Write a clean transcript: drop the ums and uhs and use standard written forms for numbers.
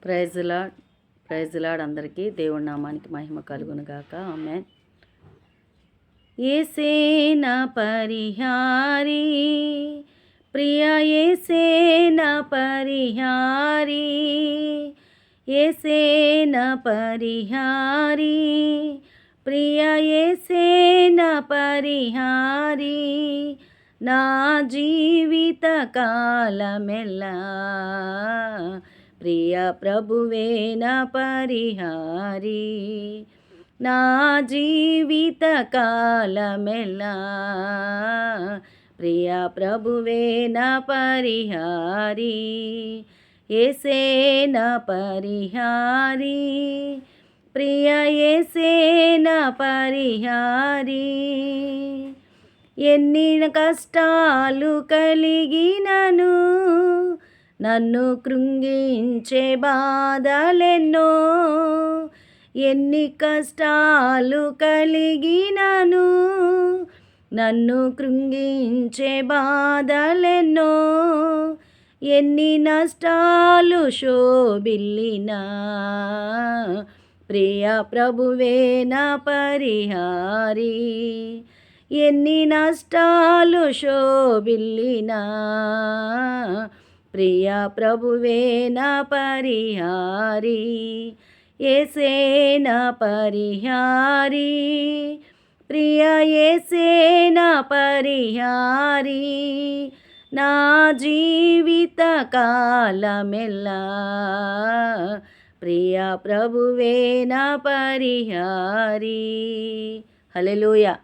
Praise lord, praise lord. అందరికీ దేవుడి నామానికి మహిమ కలుగును గాక. ఆమేన్. యేసే నా పరిహారి, ప్రియ యేసే నా పరిహారి, యేసే నా పరిహారి, ప్రియ యేసే నా పరిహారి, నా జీవిత కాలమెల్లా ప్రియ ప్రభువే నా పరిహారి, నా జీవిత కాలమెల్లా ప్రియ ప్రభువే నా పరిహారి, యేసే నా పరిహారి, ప్రియ యేసే నా పరిహారి. ఎన్ని కష్టాలు కలిగినను, నన్ను కృంగించే బాధలెన్నో, ఎన్ని కష్టాలు కలిగినను, నన్ను కృంగించే బాధలెన్నో, ఎన్ని నష్టాలు శోభిల్లినా ప్రియ ప్రభువే నా పరిహారి, ఎన్ని నష్టాలు శోభిల్లినా ప్రియ ప్రభువే నా పరిహారి, యేసే నా పరిహారి, ప్రియ యేసే నా పరిహారి, నా జీవిత కాలమెల్లా ప్రియ ప్రభువే నా పరిహారి. హల్లెలూయా.